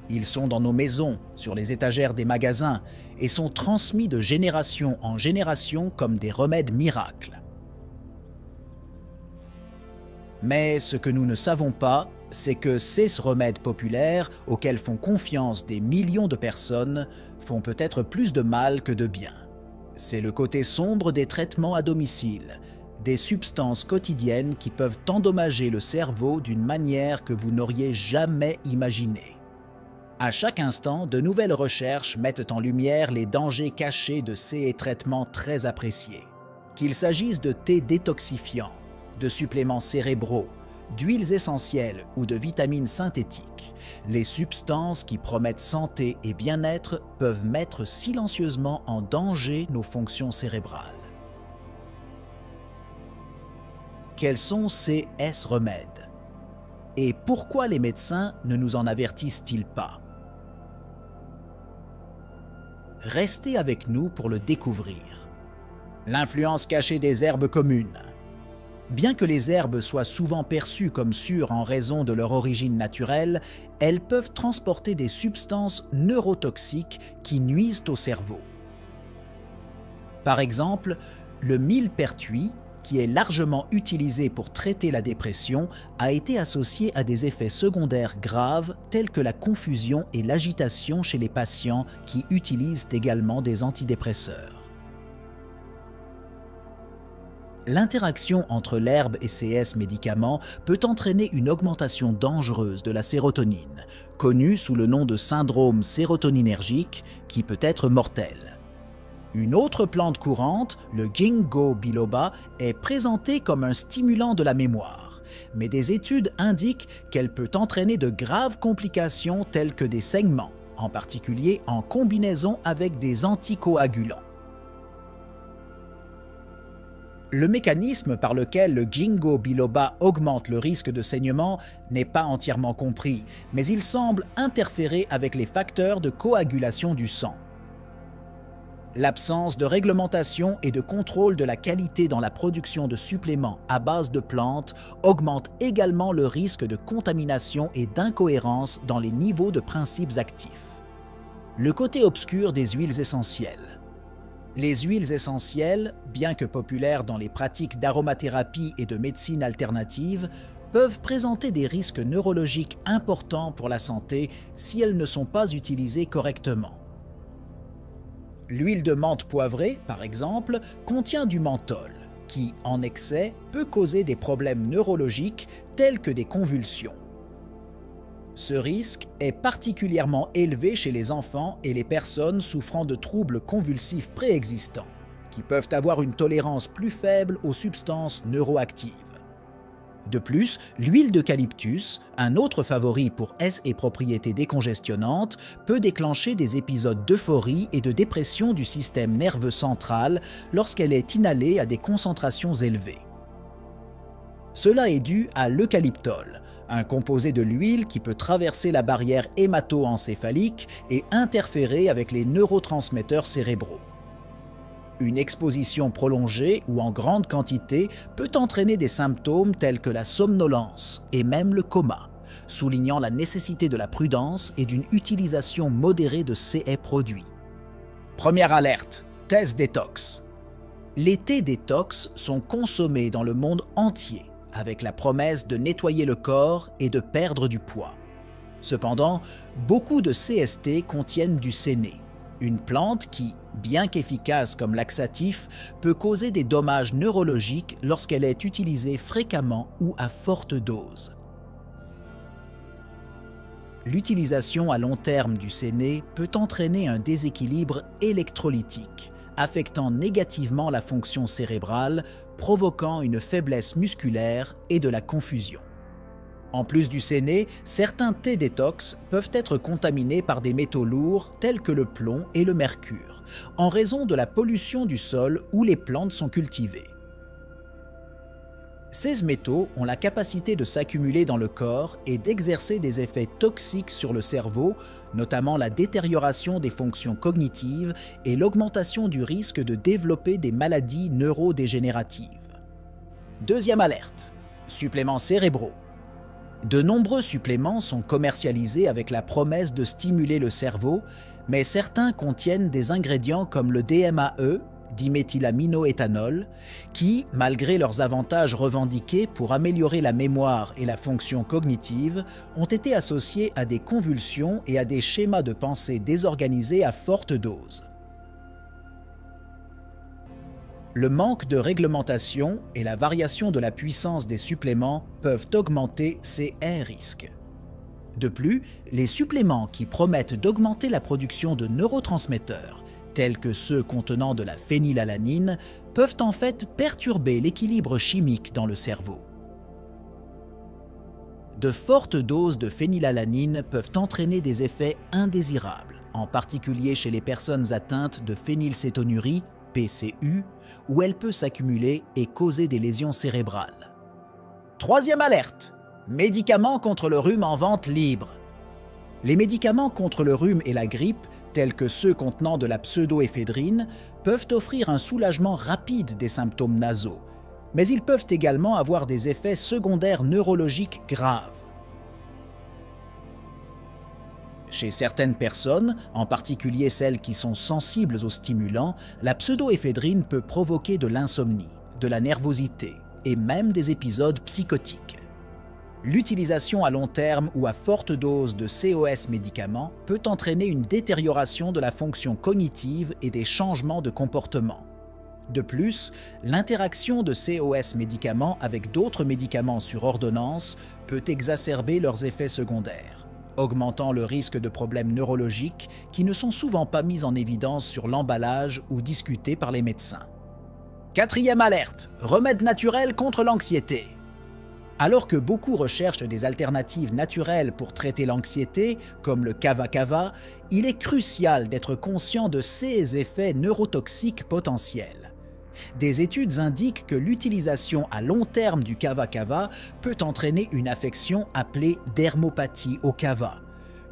Ils sont dans nos maisons, sur les étagères des magasins, et sont transmis de génération en génération comme des remèdes miracles. Mais ce que nous ne savons pas, c'est que ces remèdes populaires, auxquels font confiance des millions de personnes, font peut-être plus de mal que de bien. C'est le côté sombre des traitements à domicile, des substances quotidiennes qui peuvent endommager le cerveau d'une manière que vous n'auriez jamais imaginée. À chaque instant, de nouvelles recherches mettent en lumière les dangers cachés de ces traitements très appréciés. Qu'il s'agisse de thés détoxifiants, de suppléments cérébraux, d'huiles essentielles ou de vitamines synthétiques, les substances qui promettent santé et bien-être peuvent mettre silencieusement en danger nos fonctions cérébrales. Quels sont ces remèdes? Et pourquoi les médecins ne nous en avertissent-ils pas? Restez avec nous pour le découvrir. L'influence cachée des herbes communes. Bien que les herbes soient souvent perçues comme sûres en raison de leur origine naturelle, elles peuvent transporter des substances neurotoxiques qui nuisent au cerveau. Par exemple, le millepertuis, qui est largement utilisé pour traiter la dépression, a été associé à des effets secondaires graves tels que la confusion et l'agitation chez les patients qui utilisent également des antidépresseurs. L'interaction entre l'herbe et ces médicaments peut entraîner une augmentation dangereuse de la sérotonine, connue sous le nom de syndrome sérotoninergique, qui peut être mortel. Une autre plante courante, le ginkgo biloba, est présentée comme un stimulant de la mémoire, mais des études indiquent qu'elle peut entraîner de graves complications telles que des saignements, en particulier en combinaison avec des anticoagulants. Le mécanisme par lequel le ginkgo biloba augmente le risque de saignement n'est pas entièrement compris, mais il semble interférer avec les facteurs de coagulation du sang. L'absence de réglementation et de contrôle de la qualité dans la production de suppléments à base de plantes augmente également le risque de contamination et d'incohérence dans les niveaux de principes actifs. Le côté obscur des huiles essentielles. Les huiles essentielles, bien que populaires dans les pratiques d'aromathérapie et de médecine alternative, peuvent présenter des risques neurologiques importants pour la santé si elles ne sont pas utilisées correctement. L'huile de menthe poivrée, par exemple, contient du menthol, qui, en excès, peut causer des problèmes neurologiques tels que des convulsions. Ce risque est particulièrement élevé chez les enfants et les personnes souffrant de troubles convulsifs préexistants, qui peuvent avoir une tolérance plus faible aux substances neuroactives. De plus, l'huile d'eucalyptus, un autre favori pour et propriétés décongestionnantes, peut déclencher des épisodes d'euphorie et de dépression du système nerveux central lorsqu'elle est inhalée à des concentrations élevées. Cela est dû à l'eucalyptol, un composé de l'huile qui peut traverser la barrière hémato-encéphalique et interférer avec les neurotransmetteurs cérébraux. Une exposition prolongée ou en grande quantité peut entraîner des symptômes tels que la somnolence et même le coma, soulignant la nécessité de la prudence et d'une utilisation modérée de ces produits. Première alerte, test détox. Les thés détox sont consommés dans le monde entier, avec la promesse de nettoyer le corps et de perdre du poids. Cependant, beaucoup de CST contiennent du séné, une plante qui, bien qu'efficace comme laxatif, peut causer des dommages neurologiques lorsqu'elle est utilisée fréquemment ou à forte dose. L'utilisation à long terme du séné peut entraîner un déséquilibre électrolytique, affectant négativement la fonction cérébrale, provoquant une faiblesse musculaire et de la confusion. En plus du séné, certains thés détox peuvent être contaminés par des métaux lourds tels que le plomb et le mercure, en raison de la pollution du sol où les plantes sont cultivées. Ces métaux ont la capacité de s'accumuler dans le corps et d'exercer des effets toxiques sur le cerveau, notamment la détérioration des fonctions cognitives et l'augmentation du risque de développer des maladies neurodégénératives. Deuxième alerte, suppléments cérébraux. De nombreux suppléments sont commercialisés avec la promesse de stimuler le cerveau, mais certains contiennent des ingrédients comme le DMAE, diméthylaminoéthanol, qui, malgré leurs avantages revendiqués pour améliorer la mémoire et la fonction cognitive, ont été associés à des convulsions et à des schémas de pensée désorganisés à forte dose. Le manque de réglementation et la variation de la puissance des suppléments peuvent augmenter ces risques. De plus, les suppléments qui promettent d'augmenter la production de neurotransmetteurs, tels que ceux contenant de la phénylalanine, peuvent en fait perturber l'équilibre chimique dans le cerveau. De fortes doses de phénylalanine peuvent entraîner des effets indésirables, en particulier chez les personnes atteintes de phénylcétonurie, PCU, où elle peut s'accumuler et causer des lésions cérébrales. Troisième alerte! Médicaments contre le rhume en vente libre. Les médicaments contre le rhume et la grippe, tels que ceux contenant de la pseudoéphédrine, peuvent offrir un soulagement rapide des symptômes nasaux, mais ils peuvent également avoir des effets secondaires neurologiques graves. Chez certaines personnes, en particulier celles qui sont sensibles aux stimulants, la pseudoéphédrine peut provoquer de l'insomnie, de la nervosité et même des épisodes psychotiques. L'utilisation à long terme ou à forte dose de COS médicaments peut entraîner une détérioration de la fonction cognitive et des changements de comportement. De plus, l'interaction de COS médicaments avec d'autres médicaments sur ordonnance peut exacerber leurs effets secondaires, augmentant le risque de problèmes neurologiques qui ne sont souvent pas mis en évidence sur l'emballage ou discutés par les médecins. Quatrième alerte, remède naturel contre l'anxiété. Alors que beaucoup recherchent des alternatives naturelles pour traiter l'anxiété, comme le kava-kava, il est crucial d'être conscient de ses effets neurotoxiques potentiels. Des études indiquent que l'utilisation à long terme du kava-kava peut entraîner une affection appelée dermopathie au kava,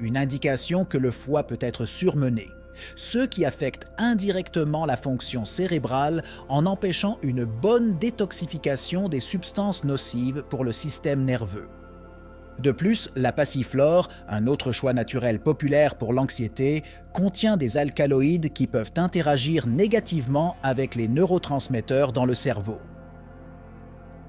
une indication que le foie peut être surmené, ce qui affecte indirectement la fonction cérébrale en empêchant une bonne détoxification des substances nocives pour le système nerveux. De plus, la passiflore, un autre choix naturel populaire pour l'anxiété, contient des alcaloïdes qui peuvent interagir négativement avec les neurotransmetteurs dans le cerveau.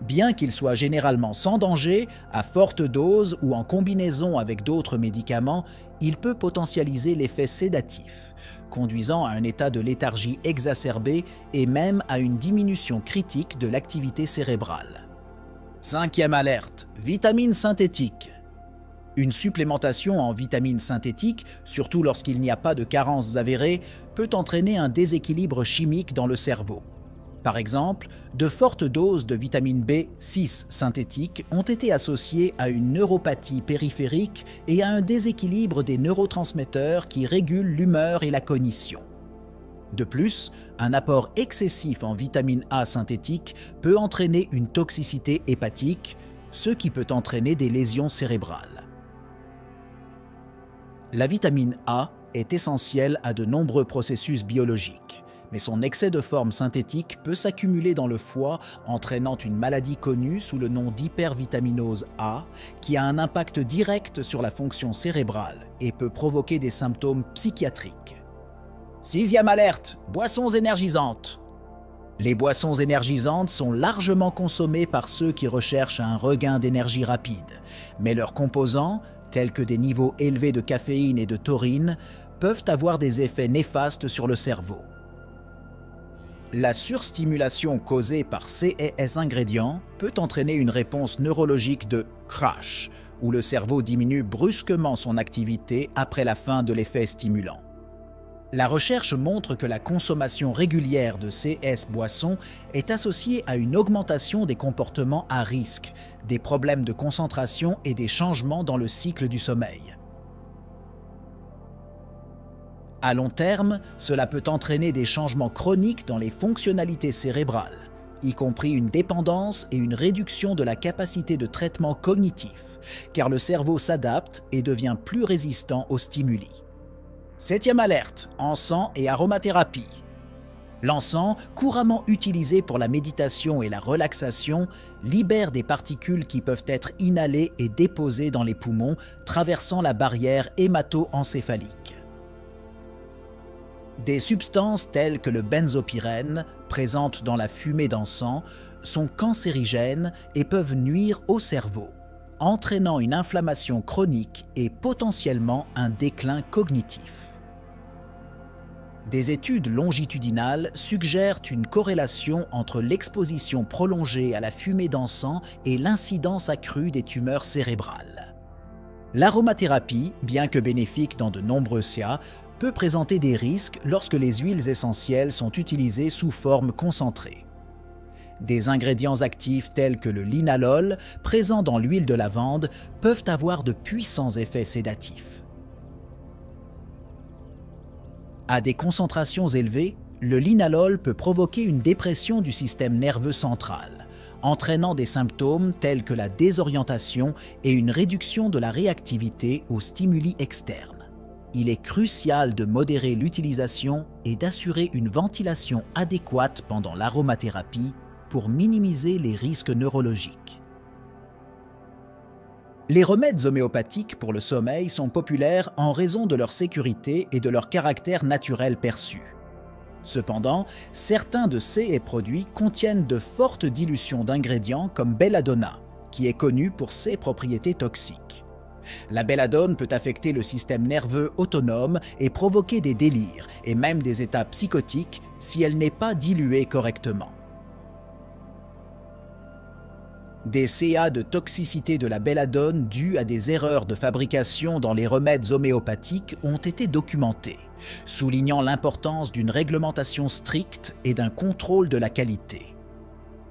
Bien qu'il soit généralement sans danger, à forte dose ou en combinaison avec d'autres médicaments, il peut potentialiser l'effet sédatif, conduisant à un état de léthargie exacerbée et même à une diminution critique de l'activité cérébrale. Cinquième alerte, vitamines synthétiques. Une supplémentation en vitamines synthétiques, surtout lorsqu'il n'y a pas de carences avérées, peut entraîner un déséquilibre chimique dans le cerveau. Par exemple, de fortes doses de vitamine B6 synthétique ont été associées à une neuropathie périphérique et à un déséquilibre des neurotransmetteurs qui régulent l'humeur et la cognition. De plus, un apport excessif en vitamine A synthétique peut entraîner une toxicité hépatique, ce qui peut entraîner des lésions cérébrales. La vitamine A est essentielle à de nombreux processus biologiques, mais son excès de forme synthétique peut s'accumuler dans le foie, entraînant une maladie connue sous le nom d'hypervitaminose A, qui a un impact direct sur la fonction cérébrale et peut provoquer des symptômes psychiatriques. Sixième alerte, boissons énergisantes. Les boissons énergisantes sont largement consommées par ceux qui recherchent un regain d'énergie rapide, mais leurs composants, tels que des niveaux élevés de caféine et de taurine, peuvent avoir des effets néfastes sur le cerveau. La surstimulation causée par ces ingrédients peut entraîner une réponse neurologique de crash, où le cerveau diminue brusquement son activité après la fin de l'effet stimulant. La recherche montre que la consommation régulière de ces boissons est associée à une augmentation des comportements à risque, des problèmes de concentration et des changements dans le cycle du sommeil. À long terme, cela peut entraîner des changements chroniques dans les fonctionnalités cérébrales, y compris une dépendance et une réduction de la capacité de traitement cognitif, car le cerveau s'adapte et devient plus résistant aux stimuli. Septième alerte, encens et aromathérapie. L'encens, couramment utilisé pour la méditation et la relaxation, libère des particules qui peuvent être inhalées et déposées dans les poumons, traversant la barrière hémato-encéphalique. Des substances telles que le benzopyrène, présentes dans la fumée d'encens, sont cancérigènes et peuvent nuire au cerveau, entraînant une inflammation chronique et potentiellement un déclin cognitif. Des études longitudinales suggèrent une corrélation entre l'exposition prolongée à la fumée d'encens et l'incidence accrue des tumeurs cérébrales. L'aromathérapie, bien que bénéfique dans de nombreux cas, peut présenter des risques lorsque les huiles essentielles sont utilisées sous forme concentrée. Des ingrédients actifs tels que le linalol, présent dans l'huile de lavande, peuvent avoir de puissants effets sédatifs. À des concentrations élevées, le linalol peut provoquer une dépression du système nerveux central, entraînant des symptômes tels que la désorientation et une réduction de la réactivité aux stimuli externes. Il est crucial de modérer l'utilisation et d'assurer une ventilation adéquate pendant l'aromathérapie pour minimiser les risques neurologiques. Les remèdes homéopathiques pour le sommeil sont populaires en raison de leur sécurité et de leur caractère naturel perçu. Cependant, certains de ces produits contiennent de fortes dilutions d'ingrédients comme belladonna, qui est connu pour ses propriétés toxiques. La belladone peut affecter le système nerveux autonome et provoquer des délires et même des états psychotiques si elle n'est pas diluée correctement. Des CA de toxicité de la belladone dus à des erreurs de fabrication dans les remèdes homéopathiques ont été documentés, soulignant l'importance d'une réglementation stricte et d'un contrôle de la qualité.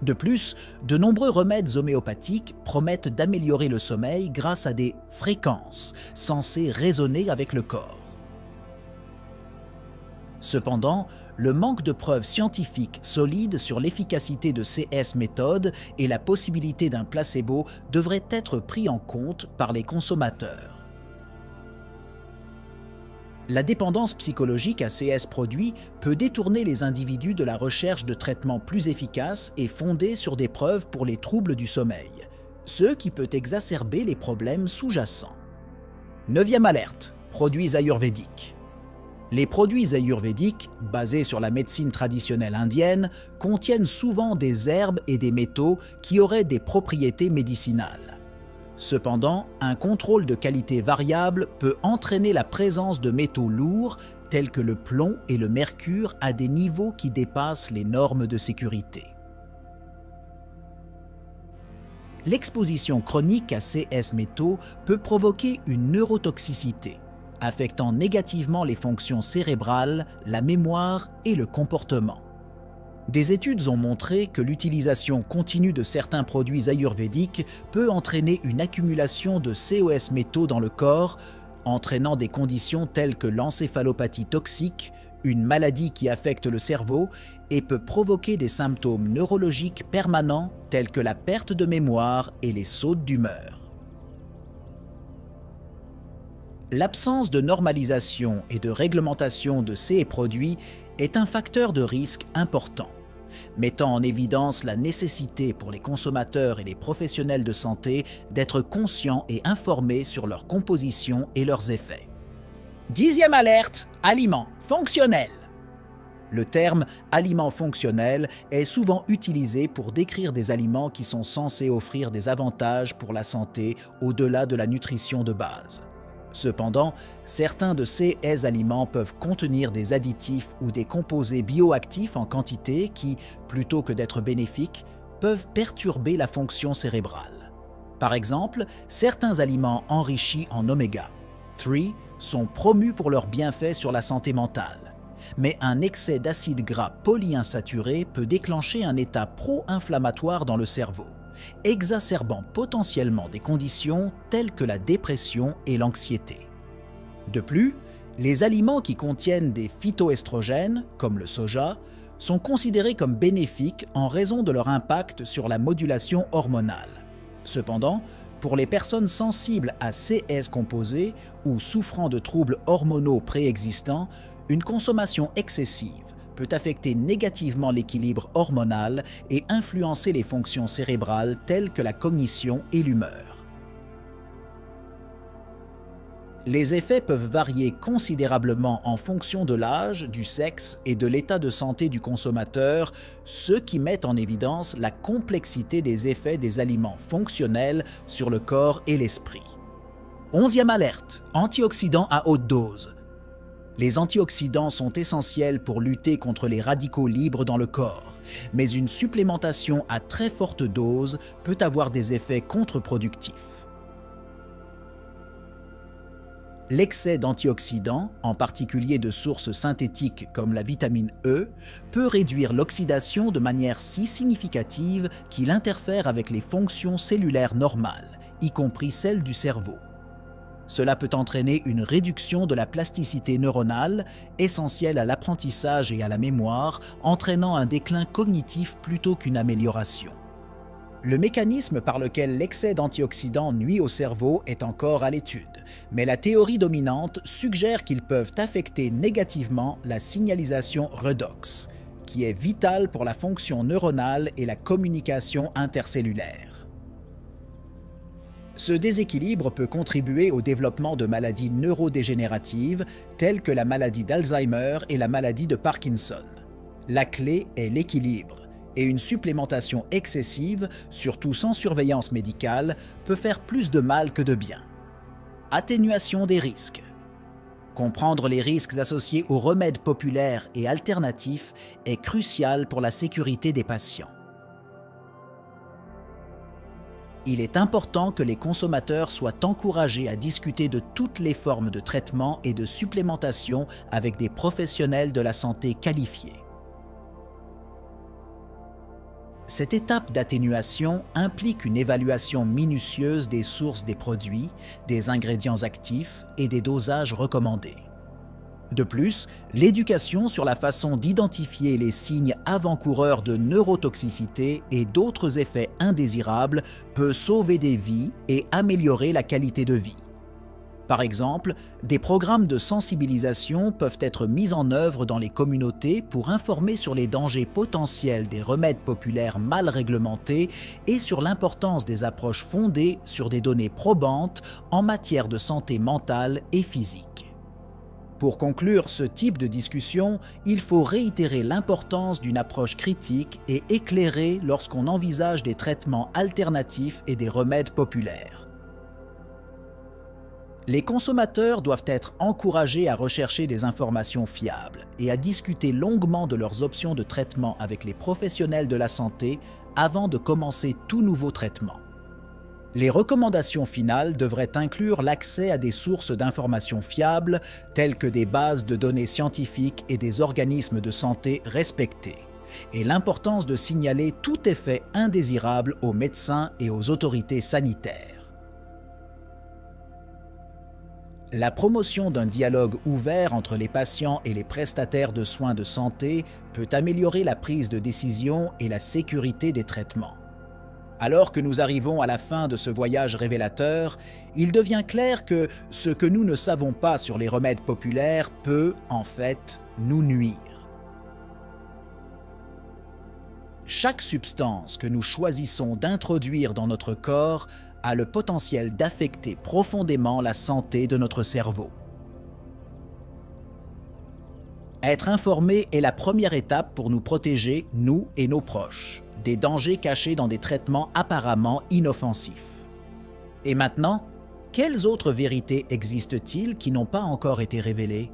De plus, de nombreux remèdes homéopathiques promettent d'améliorer le sommeil grâce à des fréquences censées résonner avec le corps. Cependant, le manque de preuves scientifiques solides sur l'efficacité de ces méthodes et la possibilité d'un placebo devraient être pris en compte par les consommateurs. La dépendance psychologique à ces produits peut détourner les individus de la recherche de traitements plus efficaces et fondés sur des preuves pour les troubles du sommeil, ce qui peut exacerber les problèmes sous-jacents. 9e alerte, produits ayurvédiques. Les produits ayurvédiques, basés sur la médecine traditionnelle indienne, contiennent souvent des herbes et des métaux qui auraient des propriétés médicinales. Cependant, un contrôle de qualité variable peut entraîner la présence de métaux lourds tels que le plomb et le mercure à des niveaux qui dépassent les normes de sécurité. L'exposition chronique à ces métaux peut provoquer une neurotoxicité, affectant négativement les fonctions cérébrales, la mémoire et le comportement. Des études ont montré que l'utilisation continue de certains produits ayurvédiques peut entraîner une accumulation de ces métaux dans le corps, entraînant des conditions telles que l'encéphalopathie toxique, une maladie qui affecte le cerveau et peut provoquer des symptômes neurologiques permanents tels que la perte de mémoire et les sautes d'humeur. L'absence de normalisation et de réglementation de ces produits est un facteur de risque important, mettant en évidence la nécessité pour les consommateurs et les professionnels de santé d'être conscients et informés sur leur composition et leurs effets. 10e alerte, aliments fonctionnels. Le terme « aliments fonctionnels » est souvent utilisé pour décrire des aliments qui sont censés offrir des avantages pour la santé au-delà de la nutrition de base. Cependant, certains de ces aliments peuvent contenir des additifs ou des composés bioactifs en quantité qui, plutôt que d'être bénéfiques, peuvent perturber la fonction cérébrale. Par exemple, certains aliments enrichis en oméga 3 sont promus pour leurs bienfaits sur la santé mentale, mais un excès d'acides gras polyinsaturés peut déclencher un état pro-inflammatoire dans le cerveau, exacerbant potentiellement des conditions telles que la dépression et l'anxiété. De plus, les aliments qui contiennent des phytoestrogènes, comme le soja, sont considérés comme bénéfiques en raison de leur impact sur la modulation hormonale. Cependant, pour les personnes sensibles à ces composés ou souffrant de troubles hormonaux préexistants, une consommation excessive peut affecter négativement l'équilibre hormonal et influencer les fonctions cérébrales telles que la cognition et l'humeur. Les effets peuvent varier considérablement en fonction de l'âge, du sexe et de l'état de santé du consommateur, ce qui met en évidence la complexité des effets des aliments fonctionnels sur le corps et l'esprit. 11e alerte, antioxydants à haute dose. Les antioxydants sont essentiels pour lutter contre les radicaux libres dans le corps, mais une supplémentation à très forte dose peut avoir des effets contre-productifs. L'excès d'antioxydants, en particulier de sources synthétiques comme la vitamine E, peut réduire l'oxydation de manière si significative qu'il interfère avec les fonctions cellulaires normales, y compris celles du cerveau. Cela peut entraîner une réduction de la plasticité neuronale, essentielle à l'apprentissage et à la mémoire, entraînant un déclin cognitif plutôt qu'une amélioration. Le mécanisme par lequel l'excès d'antioxydants nuit au cerveau est encore à l'étude, mais la théorie dominante suggère qu'ils peuvent affecter négativement la signalisation redox, qui est vitale pour la fonction neuronale et la communication intercellulaire. Ce déséquilibre peut contribuer au développement de maladies neurodégénératives telles que la maladie d'Alzheimer et la maladie de Parkinson. La clé est l'équilibre. Et une supplémentation excessive, surtout sans surveillance médicale, peut faire plus de mal que de bien. Atténuation des risques. Comprendre les risques associés aux remèdes populaires et alternatifs est crucial pour la sécurité des patients. Il est important que les consommateurs soient encouragés à discuter de toutes les formes de traitement et de supplémentation avec des professionnels de la santé qualifiés. Cette étape d'atténuation implique une évaluation minutieuse des sources des produits, des ingrédients actifs et des dosages recommandés. De plus, l'éducation sur la façon d'identifier les signes avant-coureurs de neurotoxicité et d'autres effets indésirables peut sauver des vies et améliorer la qualité de vie. Par exemple, des programmes de sensibilisation peuvent être mis en œuvre dans les communautés pour informer sur les dangers potentiels des remèdes populaires mal réglementés et sur l'importance des approches fondées sur des données probantes en matière de santé mentale et physique. Pour conclure ce type de discussion, il faut réitérer l'importance d'une approche critique et éclairée lorsqu'on envisage des traitements alternatifs et des remèdes populaires. Les consommateurs doivent être encouragés à rechercher des informations fiables et à discuter longuement de leurs options de traitement avec les professionnels de la santé avant de commencer tout nouveau traitement. Les recommandations finales devraient inclure l'accès à des sources d'informations fiables telles que des bases de données scientifiques et des organismes de santé respectés, et l'importance de signaler tout effet indésirable aux médecins et aux autorités sanitaires. La promotion d'un dialogue ouvert entre les patients et les prestataires de soins de santé peut améliorer la prise de décision et la sécurité des traitements. Alors que nous arrivons à la fin de ce voyage révélateur, il devient clair que ce que nous ne savons pas sur les remèdes populaires peut, en fait, nous nuire. Chaque substance que nous choisissons d'introduire dans notre corps a le potentiel d'affecter profondément la santé de notre cerveau. Être informé est la première étape pour nous protéger, nous et nos proches, des dangers cachés dans des traitements apparemment inoffensifs. Et maintenant, quelles autres vérités existent-ils qui n'ont pas encore été révélées?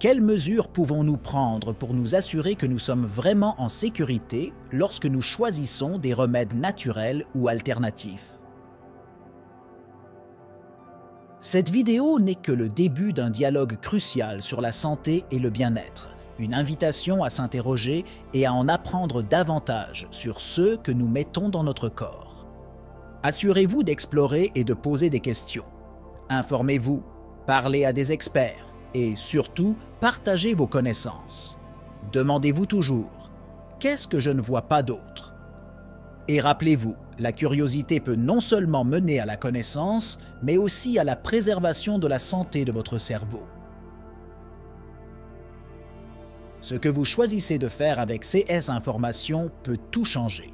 Quelles mesures pouvons-nous prendre pour nous assurer que nous sommes vraiment en sécurité lorsque nous choisissons des remèdes naturels ou alternatifs? Cette vidéo n'est que le début d'un dialogue crucial sur la santé et le bien-être, une invitation à s'interroger et à en apprendre davantage sur ce que nous mettons dans notre corps. Assurez-vous d'explorer et de poser des questions. Informez-vous, parlez à des experts. Et surtout, partagez vos connaissances. Demandez-vous toujours « Qu'est-ce que je ne vois pas d'autre ?» Et rappelez-vous, la curiosité peut non seulement mener à la connaissance, mais aussi à la préservation de la santé de votre cerveau. Ce que vous choisissez de faire avec CS Information peut tout changer.